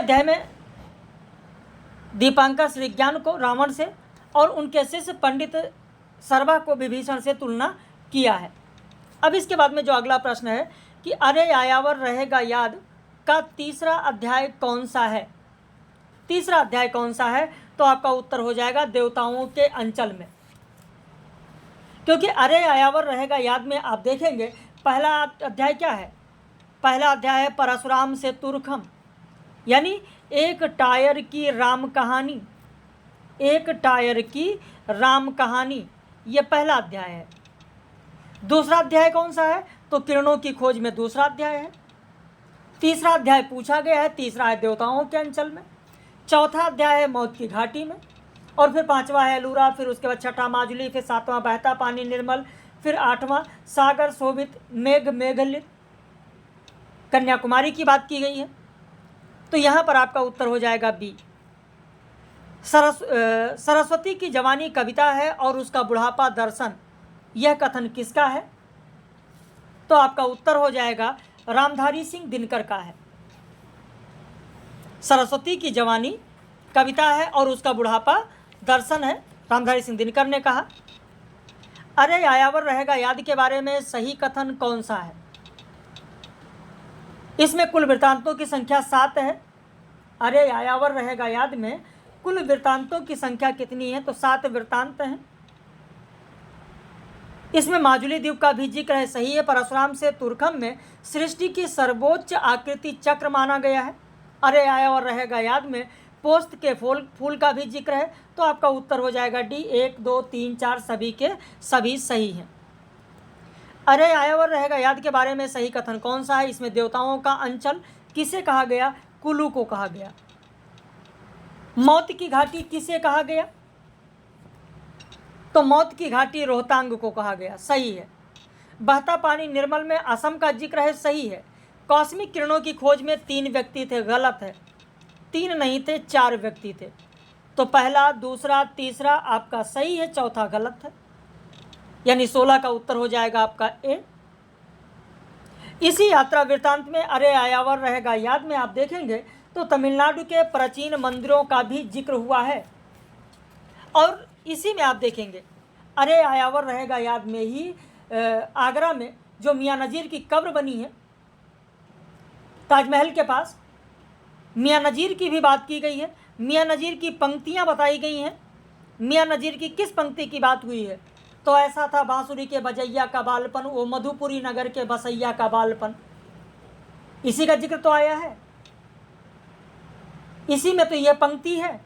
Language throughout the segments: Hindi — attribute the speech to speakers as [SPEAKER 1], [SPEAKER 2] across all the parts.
[SPEAKER 1] अध्याय में दीपांकर श्रीज्ञान को रावण से और उनके शिष्य पंडित सर्वा को विभीषण से तुलना किया है। अब इसके बाद में जो अगला प्रश्न है कि अरे आयावर रहेगा याद का तीसरा अध्याय कौन सा है? तीसरा अध्याय कौन सा है? तो आपका उत्तर हो जाएगा देवताओं के अंचल में, क्योंकि अरे आयावर रहेगा याद में आप देखेंगे पहला अध्याय क्या है? पहला अध्याय है परशुराम से तुरखम, यानी एक टायर की राम कहानी, एक टायर की राम कहानी, ये पहला अध्याय है। दूसरा अध्याय कौन सा है? तो किरणों की खोज में दूसरा अध्याय है। तीसरा अध्याय पूछा गया है, तीसरा है देवताओं के अंचल में। चौथा अध्याय है मौत की घाटी में, और फिर पांचवा है लूरा, फिर उसके बाद छठा माजुली, फिर सातवां बहता पानी निर्मल, फिर आठवां सागर शोभित मेघ मेघलित, कन्याकुमारी की बात की गई है। तो यहाँ पर आपका उत्तर हो जाएगा बी। सरस्वती की जवानी कविता है और उसका बुढ़ापा दर्शन, यह कथन किसका है? तो आपका उत्तर हो जाएगा रामधारी सिंह दिनकर का है। सरस्वती की जवानी कविता है और उसका बुढ़ापा दर्शन है, रामधारी सिंह दिनकर ने कहा। अरे आयावर रहेगा याद के बारे में सही कथन कौन सा है? इसमें कुल वृत्तांतों की संख्या 7 है। अरे आयावर रहेगा याद में कुल वृत्तांतों की संख्या कितनी है? तो 7 वृत्तांत हैं। इसमें माजुली द्वीप का भी जिक्र है, सही है। परशुराम से तुरखम में सृष्टि की सर्वोच्च आकृति चक्र माना गया है। अरे आयावर रहेगा याद में पोस्त के फूल का भी जिक्र है। तो आपका उत्तर हो जाएगा डी। 1, 2, 3, 4 सभी के सभी सही हैं। अरे आयावर रहेगा याद के बारे में सही कथन कौन सा है? इसमें देवताओं का अंचल किसे कहा गया? कुल्लू को कहा गया। मौत की घाटी किसे कहा गया? तो मौत की घाटी रोहतांग को कहा गया, सही है। बहता पानी निर्मल में असम का जिक्र है, सही है। कॉस्मिक किरणों की खोज में 3 व्यक्ति थे, गलत है। 3 नहीं थे, 4 व्यक्ति थे। तो पहला, दूसरा, तीसरा आपका सही है, चौथा गलत है, यानी 16 का उत्तर हो जाएगा आपका ए। इसी यात्रा वृत्तांत में अरे आयावर रहेगा याद में आप देखेंगे तो तमिलनाडु के प्राचीन मंदिरों का भी जिक्र हुआ है। और इसी में आप देखेंगे अरे आयावर रहेगा याद में ही आगरा में जो मियाँ नज़ीर की कब्र बनी है ताजमहल के पास, मियाँ नज़ीर की भी बात की गई है। मियाँ नज़ीर की पंक्तियाँ बताई गई हैं। मियाँ नज़ीर की किस पंक्ति की बात हुई है? तो ऐसा था बांसुरी के बजैया का बालपन, वो मधुपुरी नगर के बसैया का बालपन, इसी का जिक्र तो आया है। इसी में तो यह पंक्ति है।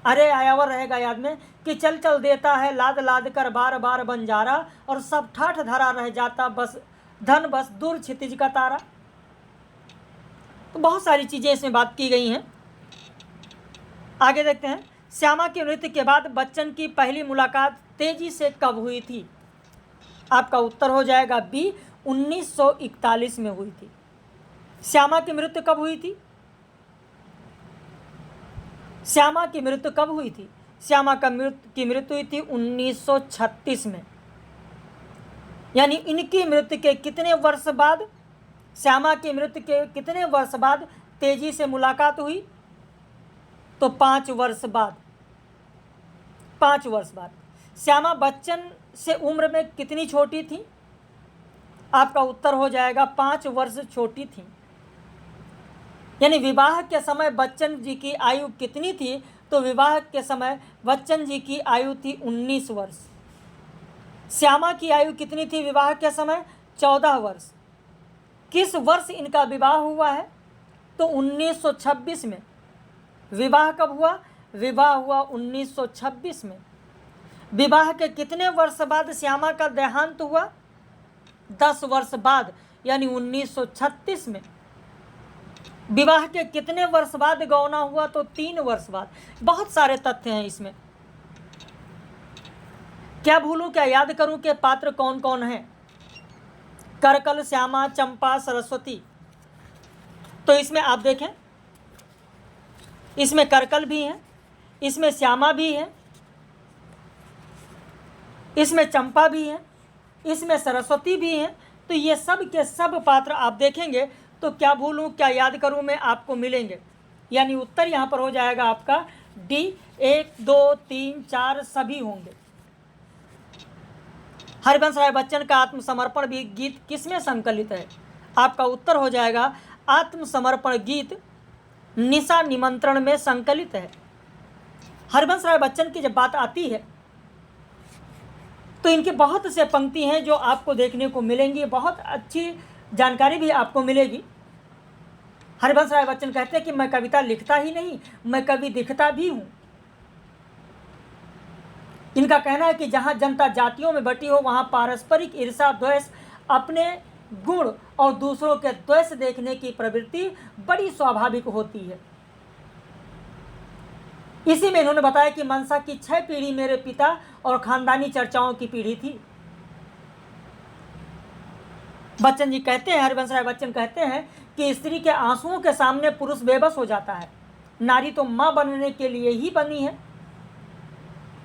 [SPEAKER 1] अरे आयावर रहेगा याद में कि चल चल देता है लाद लाद कर बार बार बंजारा, और सब ठाठ धरा रह जाता बस धन बस दूर क्षितिज का तारा। तो बहुत सारी चीज़ें इसमें बात की गई हैं। आगे देखते हैं। श्यामा की मृत्यु के बाद बच्चन की पहली मुलाकात तेजी से कब हुई थी? आपका उत्तर हो जाएगा बी। 1941 में हुई थी। श्यामा की मृत्यु कब हुई थी? श्यामा की मृत्यु कब हुई थी? श्यामा की मृत्यु हुई थी 1936 में, यानी इनकी मृत्यु के कितने वर्ष बाद, श्यामा की मृत्यु के कितने वर्ष बाद तेजी से मुलाकात हुई? तो 5 वर्ष बाद। 5 वर्ष बाद। श्यामा बच्चन से उम्र में कितनी छोटी थी? आपका उत्तर हो जाएगा 5 वर्ष छोटी थी। यानी विवाह के समय बच्चन जी की आयु कितनी थी? तो विवाह के समय बच्चन जी की आयु थी 19 वर्ष। श्यामा की आयु कितनी थी विवाह के समय? 14 वर्ष। किस वर्ष इनका विवाह हुआ है? तो 1926 में। विवाह कब हुआ? विवाह हुआ 1926 में। विवाह के कितने वर्ष बाद श्यामा का देहांत हुआ? 10 वर्ष बाद, यानी 1936 में। विवाह के कितने वर्ष बाद गौना हुआ? तो 3 वर्ष बाद। बहुत सारे तथ्य हैं इसमें। क्या भूलूं क्या याद करूं के पात्र कौन कौन हैं? करकल, श्यामा, चंपा, सरस्वती। तो इसमें आप देखें, इसमें करकल भी हैं, इसमें श्यामा भी है, इसमें चंपा भी है, इसमें सरस्वती भी हैं। तो ये सब के सब पात्र आप देखेंगे तो क्या भूलूं क्या याद करूं में आपको मिलेंगे। यानी उत्तर यहाँ पर हो जाएगा आपका डी, 1 2 3 4 सभी होंगे। हरिवंश राय बच्चन का आत्मसमर्पण भी गीत किसमें संकलित है? आपका उत्तर हो जाएगा आत्मसमर्पण गीत निशा निमंत्रण में संकलित है। हरिवंश राय बच्चन की जब बात आती है तो इनकी बहुत से पंक्ति हैं जो आपको देखने को मिलेंगी, बहुत अच्छी जानकारी भी आपको मिलेगी। हरिवंश राय बच्चन कहते हैं कि मैं कविता लिखता ही नहीं, मैं कवि दिखता भी हूँ। इनका कहना है कि जहाँ जनता जातियों में बटी हो वहाँ पारस्परिक ईर्ष्या द्वेष, अपने गुण और दूसरों के द्वेष देखने की प्रवृत्ति बड़ी स्वाभाविक होती है। इसी में इन्होंने बताया कि मनसा की 6 पीढ़ी मेरे पिता और खानदानी चर्चाओं की पीढ़ी थी। बच्चन जी कहते हैं, हरिवंश राय बच्चन कहते हैं कि स्त्री के आंसुओं के सामने पुरुष बेबस हो जाता है। नारी तो मां बनने के लिए ही बनी है,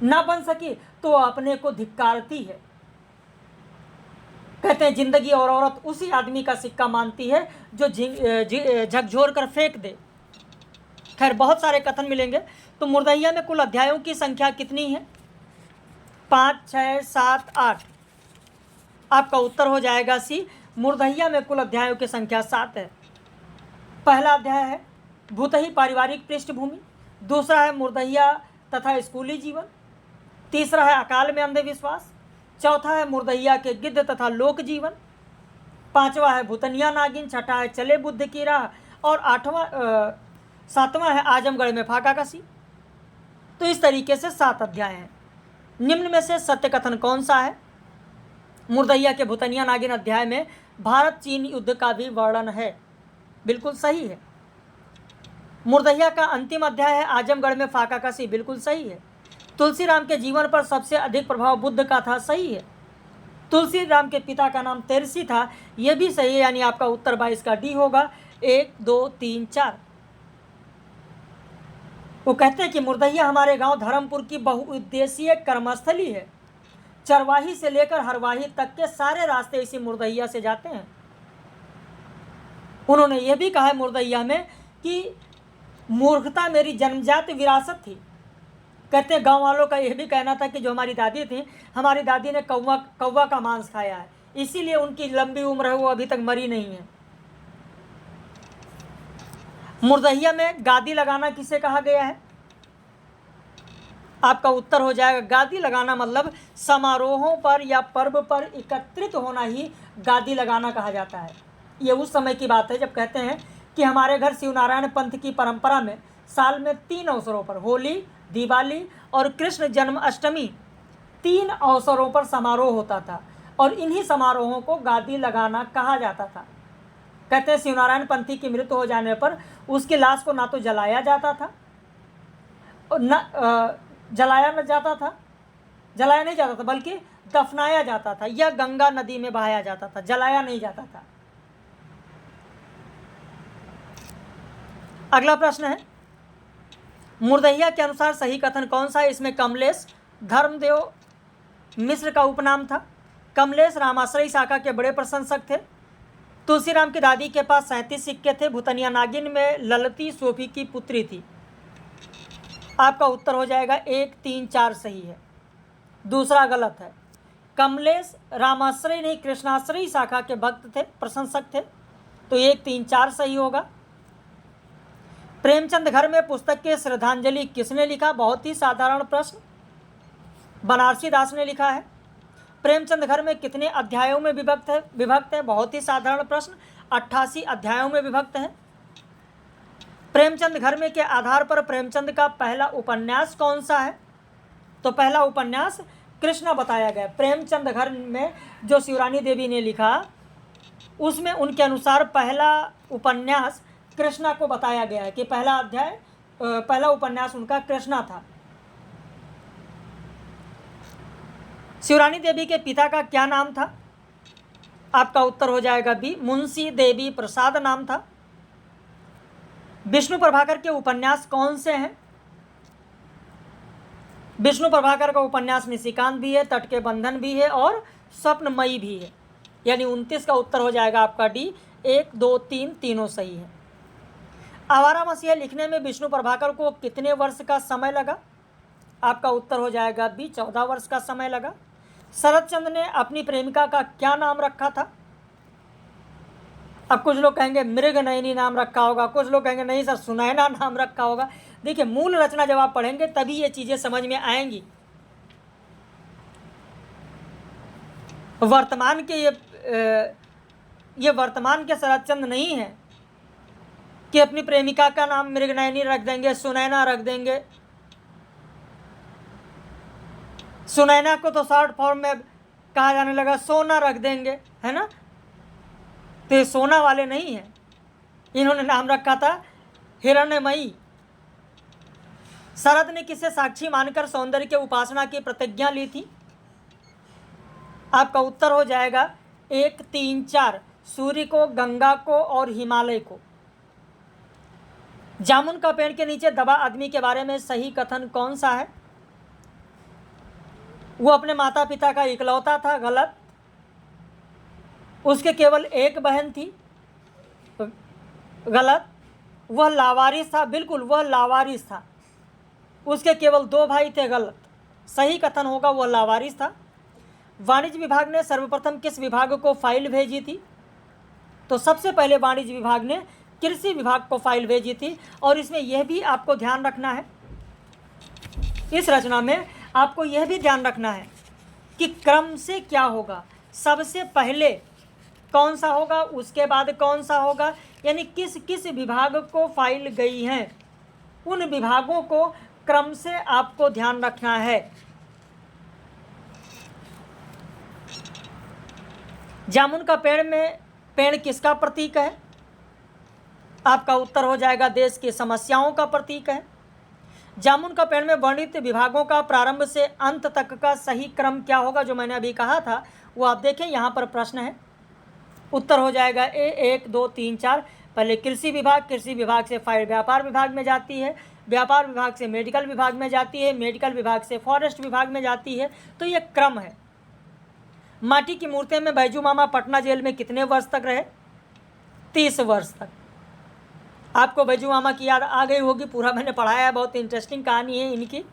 [SPEAKER 1] ना बन सकी तो अपने को धिक्कारती है। कहते हैं जिंदगी और औरत उसी आदमी का सिक्का मानती है जो झकझोर कर फेंक दे। खैर बहुत सारे कथन मिलेंगे। तो मुर्दहिया में कुल अध्यायों की संख्या कितनी है? 5 6 7 8। आपका उत्तर हो जाएगा सी, मुर्दहिया में कुल अध्यायों की संख्या 7 है। पहला अध्याय है भूतही पारिवारिक पृष्ठभूमि, दूसरा है मुर्दहिया तथा स्कूली जीवन, तीसरा है अकाल में अंधविश्वास, चौथा है मुर्दहिया के गिद्ध तथा लोक जीवन, पांचवा है भूतनिया नागिन, छठा है चले बुद्ध की राह और सातवां है आजमगढ़ में फाका कसी। तो इस तरीके से 7 अध्याय हैं। निम्न में से सत्य कथन कौन सा है? मुर्दहिया के भूतनिया नागिन अध्याय में भारत चीन युद्ध का भी वर्णन है, बिल्कुल सही है। मुर्दहिया का अंतिम अध्याय है आजमगढ़ में फाका कसी, बिल्कुल सही है। तुलसीराम के जीवन पर सबसे अधिक प्रभाव बुद्ध का था, सही है। तुलसीराम के पिता का नाम तेरसी था, यह भी सही है, यानी आपका उत्तर 22 का डी होगा। 1 2 3 4। वो कहते हैं कि मुर्दहिया हमारे गांव धर्मपुर की बहुउद्देशीय कर्मस्थली है। चरवाही से लेकर हरवाही तक के सारे रास्ते इसी मुर्दहिया से जाते हैं। उन्होंने यह भी कहा है मुर्दहिया में कि मूर्खता मेरी जन्मजात विरासत थी। कहते हैं गांव वालों का यह भी कहना था कि जो हमारी दादी थी, हमारी दादी ने कौवा का मांस खाया है, इसीलिए उनकी लंबी उम्र है, वो अभी तक मरी नहीं है। मुर्दहिया में गादी लगाना किसे कहा गया है? आपका उत्तर हो जाएगा गादी लगाना मतलब समारोहों पर या पर्व पर एकत्रित होना ही गादी लगाना कहा जाता है। ये उस समय की बात है जब कहते हैं कि हमारे घर शिवनारायण पंथ की परंपरा में साल में 3 अवसरों पर, होली, दिवाली और कृष्ण जन्माष्टमी, 3 अवसरों पर समारोह होता था और इन्हीं समारोहों को गादी लगाना कहा जाता था। कहते हैं शिवनारायण पंथी की मृत्यु हो जाने पर उसकी लाश को ना तो जलाया जाता था और जलाया नहीं जाता था बल्कि दफनाया जाता था या गंगा नदी में बहाया जाता था, जलाया नहीं जाता था। अगला प्रश्न है मुर्दहिया के अनुसार सही कथन कौन सा है? इसमें कमलेश धर्मदेव मिश्र का उपनाम था। कमलेश रामाश्रयी शाखा के बड़े प्रशंसक थे। तुलसीराम की दादी के पास 37 सिक्के थे। भूतनिया नागिन में ललती सोफी की पुत्री थी। आपका उत्तर हो जाएगा 1 3 4 सही है, दूसरा गलत है। कमलेश रामाश्रय नहीं कृष्णाश्रयी शाखा के भक्त थे, प्रशंसक थे, तो 1 3 4 सही होगा। प्रेमचंद घर में पुस्तक के श्रद्धांजलि किसने लिखा? बहुत ही साधारण प्रश्न, बनारसी दास ने लिखा है। प्रेमचंद घर में कितने अध्यायों में विभक्त है? बहुत ही साधारण प्रश्न, 88 अध्यायों में विभक्त है। प्रेमचंद घर में के आधार पर प्रेमचंद का पहला उपन्यास कौन सा है? तो पहला उपन्यास कृष्णा बताया गया। प्रेमचंद घर में जो शिवरानी देवी ने लिखा उसमें उनके अनुसार पहला उपन्यास कृष्णा को बताया गया है कि पहला उपन्यास उनका कृष्णा था। शिवरानी देवी के पिता का क्या नाम था? आपका उत्तर हो जाएगा बी, मुंशी देवी प्रसाद नाम था। विष्णु प्रभाकर के उपन्यास कौन से हैं? विष्णु प्रभाकर का उपन्यास निशिकांत भी है, तट के बंधन भी है और स्वप्नमयी भी है, यानी 29 का उत्तर हो जाएगा आपका डी। 1 2 3 तीनों सही है। आवारा मसीहा लिखने में विष्णु प्रभाकर को कितने वर्ष का समय लगा? आपका उत्तर हो जाएगा बी, 14 वर्ष का समय लगा। शरत चंद्र ने अपनी प्रेमिका का क्या नाम रखा था? अब कुछ लोग कहेंगे मृगनयनी नाम रखा होगा, कुछ लोग कहेंगे नहीं सर सुनैना नाम रखा होगा। देखिए, मूल रचना जब आप पढ़ेंगे तभी ये चीजें समझ में आएंगी। वर्तमान के ये वर्तमान के शरत चंद्र नहीं है कि अपनी प्रेमिका का नाम मृगनयनी रख देंगे, सुनैना रख देंगे। सुनैना को तो शॉर्ट फॉर्म में कहा जाने लगा, सोना रख देंगे, है ना। तो ये सोना वाले नहीं हैं, इन्होंने नाम रखा था हिरण्मयी। शरद ने किसे साक्षी मानकर सौंदर्य के उपासना की प्रतिज्ञा ली थी? आपका उत्तर हो जाएगा 1, 3, 4, सूर्य को, गंगा को और हिमालय को। जामुन का पेड़ के नीचे दबा आदमी के बारे में सही कथन कौन सा है? वो अपने माता पिता का इकलौता था, गलत। उसके केवल एक बहन थी, गलत। वह लावारिस था, बिल्कुल वह लावारिस था। उसके केवल 2 भाई थे, गलत। सही कथन होगा वह लावारिस था। वाणिज्य विभाग ने सर्वप्रथम किस विभाग को फाइल भेजी थी? तो सबसे पहले वाणिज्य विभाग ने कृषि विभाग को फाइल भेजी थी। और इसमें यह भी आपको ध्यान रखना है, इस रचना में आपको यह भी ध्यान रखना है कि क्रम से क्या होगा, सबसे पहले कौन सा होगा, उसके बाद कौन सा होगा, यानी किस किस विभाग को फाइल गई हैं, उन विभागों को क्रम से आपको ध्यान रखना है। जामुन का पेड़ किसका प्रतीक है? आपका उत्तर हो जाएगा देश की समस्याओं का प्रतीक है। जामुन का पेड़ में वर्णित विभागों का प्रारंभ से अंत तक का सही क्रम क्या होगा? जो मैंने अभी कहा था वो आप देखें, यहाँ पर प्रश्न है। उत्तर हो जाएगा ए, 1, 2, 3, 4। पहले कृषि विभाग से फाइल व्यापार विभाग में जाती है, व्यापार विभाग से मेडिकल विभाग में जाती है, मेडिकल विभाग से फॉरेस्ट विभाग में जाती है। तो ये क्रम है। माटी की मूर्ति में बैजू मामा पटना जेल में कितने वर्ष तक रहे? 30 वर्ष तक। आपको बैजू मामा की याद आ गई होगी, पूरा मैंने पढ़ाया है, बहुत इंटरेस्टिंग कहानी है इनकी,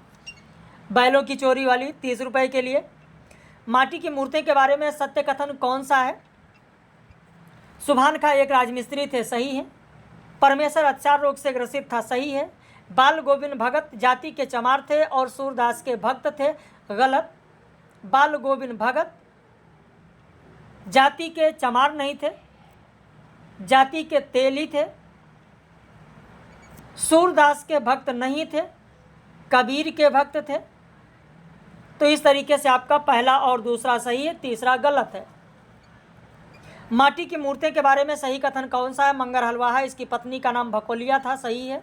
[SPEAKER 1] बैलों की चोरी वाली, 30 रुपए के लिए। माटी की मूर्ति के बारे में सत्य कथन कौन सा है? सुभान खां एक राजमिस्त्री थे, सही है। परमेश्वर अत्याचार रोग से ग्रसित था, सही है। बाल गोविंद भगत जाति के चमार थे और सूरदास के भक्त थे, गलत। बाल गोविंद भगत जाति के चमार नहीं थे, जाति के तेली थे। सूरदास के भक्त नहीं थे, कबीर के भक्त थे। तो इस तरीके से आपका पहला और दूसरा सही है, तीसरा गलत है। माटी की मूर्ति के बारे में सही कथन कौन सा है? मंगर हलवाहा, इसकी पत्नी का नाम भकोलिया था, सही है।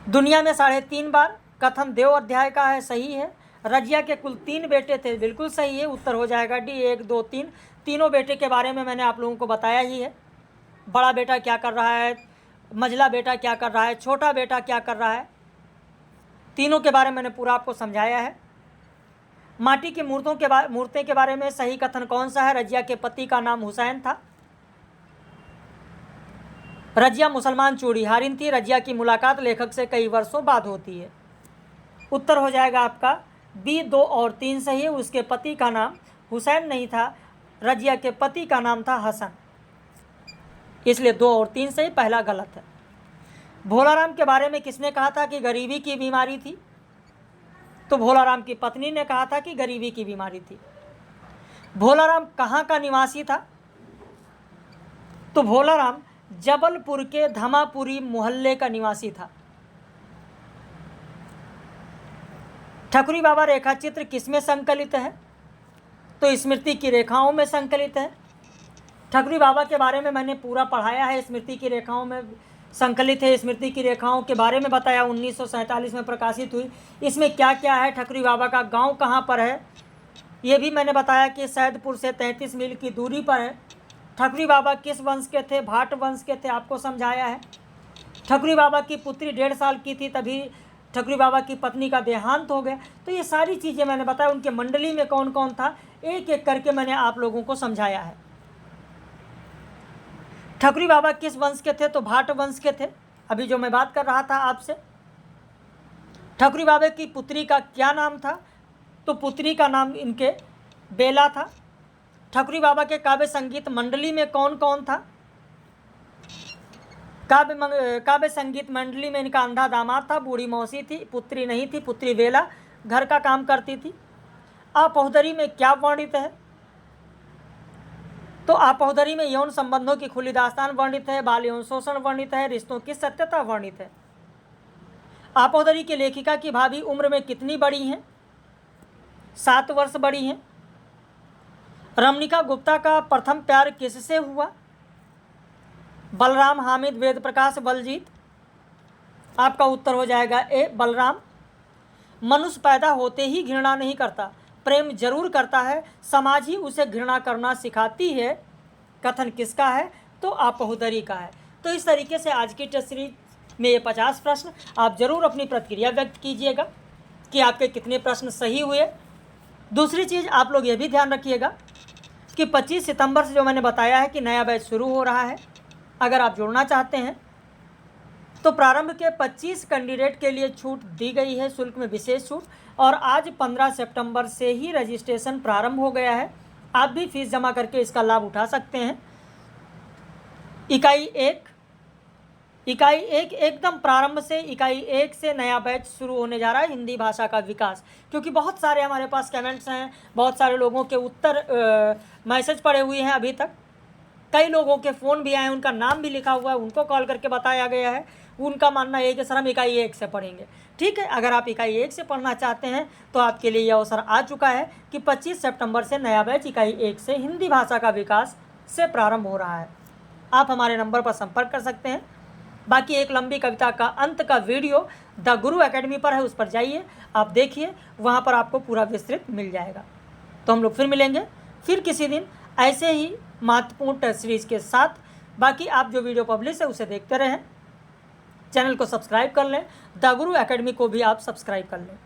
[SPEAKER 1] दुनिया में 3.5 बार, कथन देव अध्याय का है, सही है। रजिया के कुल 3 बेटे थे, बिल्कुल सही है। उत्तर हो जाएगा डी, 1, 2, 3। तीनों बेटे के बारे में मैंने आप लोगों को बताया ही है। बड़ा बेटा क्या कर रहा है, मझला बेटा क्या कर रहा है, छोटा बेटा क्या कर रहा है, तीनों के बारे में मैंने पूरा आपको समझाया है। माटी की मूर्ति के बारे में सही कथन कौन सा है? रजिया के पति का नाम हुसैन था। रजिया मुसलमान चूड़ीहारिन थी। रजिया की मुलाकात लेखक से कई वर्षों बाद होती है। उत्तर हो जाएगा आपका बी, 2 और 3 सही है। उसके पति का नाम हुसैन नहीं था, रजिया के पति का नाम था हसन, इसलिए 2 और 3 सही, पहला गलत है। भोलाराम के बारे में किसने कहा था कि गरीबी की बीमारी थी? तो भोलाराम की पत्नी ने कहा था कि गरीबी की बीमारी थी। भोलाराम कहाँ का निवासी था? तो भोलाराम जबलपुर के धमापुरी मोहल्ले का निवासी था। ठकुरी बाबा रेखा चित्र किसमें संकलित है? तो स्मृति की रेखाओं में संकलित है। ठकुरी बाबा के बारे में मैंने पूरा पढ़ाया है, स्मृति की रेखाओं में संकलित है। स्मृति की रेखाओं के बारे में बताया, 1947 में प्रकाशित हुई। इसमें क्या क्या है, ठकुरी बाबा का गांव कहाँ पर है, ये भी मैंने बताया कि सैदपुर से 33 मील की दूरी पर है। ठकुरी बाबा किस वंश के थे? भाट वंश के थे, आपको समझाया है। ठकुरी बाबा की पुत्री 1.5 साल की थी, तभी ठकुरी बाबा की पत्नी का देहांत हो गया। तो ये सारी चीज़ें मैंने बताया। उनके मंडली में कौन कौन था, एक एक करके मैंने आप लोगों को समझाया है। ठकुरी बाबा किस वंश के थे? तो भाट वंश के थे, अभी जो मैं बात कर रहा था आपसे। ठकुरी बाबा की पुत्री का क्या नाम था? तो पुत्री का नाम इनके बेला था। ठकुरी बाबा के काव्य संगीत मंडली में कौन कौन था? काव्य संगीत मंडली में इनका अंधा दामाद था, बूढ़ी मौसी थी, पुत्री नहीं थी, पुत्री बेला घर का काम करती थी। आपहुदरी में क्या वर्णित है? तो आपहुदरी में यौन संबंधों की खुली दास्तान वर्णित है, बाल यौन शोषण वर्णित है, रिश्तों की सत्यता वर्णित है। आपहुदरी की लेखिका की भाभी उम्र में कितनी बड़ी हैं? 7 वर्ष बड़ी हैं। रमणिका गुप्ता का प्रथम प्यार किससे हुआ? बलराम, हामिद, वेद प्रकाश, बलजीत। आपका उत्तर हो जाएगा ए, बलराम। मनुष्य पैदा होते ही घृणा नहीं करता, प्रेम जरूर करता है, समाज ही उसे घृणा करना सिखाती है। कथन किसका है? तो आपहुदरी का है। तो इस तरीके से आज की टेस्ट सीरीज में ये 50 प्रश्न, आप जरूर अपनी प्रतिक्रिया व्यक्त कीजिएगा कि आपके कितने प्रश्न सही हुए। दूसरी चीज़ आप लोग ये भी ध्यान रखिएगा कि 25 सितंबर से जो मैंने बताया है कि नया बैच शुरू हो रहा है, अगर आप जुड़ना चाहते हैं तो प्रारंभ के 25 कैंडिडेट के लिए छूट दी गई है, शुल्क में विशेष छूट। और आज 15 सितंबर से ही रजिस्ट्रेशन प्रारंभ हो गया है, आप भी फीस जमा करके इसका लाभ उठा सकते हैं। इकाई एक एकदम प्रारंभ से, इकाई 1 से नया बैच शुरू होने जा रहा है, हिंदी भाषा का विकास। क्योंकि बहुत सारे हमारे पास कमेंट्स हैं, बहुत सारे लोगों के उत्तर मैसेज पड़े हुए हैं अभी तक, कई लोगों के फ़ोन भी आए, उनका नाम भी लिखा हुआ है, उनको कॉल करके बताया गया है, उनका मानना है कि सर हम इकाई 1 से पढ़ेंगे। ठीक है, अगर आप इकाई 1 से पढ़ना चाहते हैं तो आपके लिए यह अवसर आ चुका है कि 25 सितंबर से नया बैच इकाई 1 से हिंदी भाषा का विकास से प्रारंभ हो रहा है। आप हमारे नंबर पर संपर्क कर सकते हैं। बाकी एक लंबी कविता का अंत का वीडियो द गुरु एकेडमी पर है, उस पर जाइए, आप देखिए, वहाँ पर आपको पूरा विस्तृत मिल जाएगा। तो हम लोग फिर मिलेंगे, फिर किसी दिन ऐसे ही महत्वपूर्ण टेस्ट सीरीज के साथ। बाकी आप जो वीडियो पब्लिश है उसे देखते रहें, चैनल को सब्सक्राइब कर लें, द गुरु एकेडमी को भी आप सब्सक्राइब कर लें।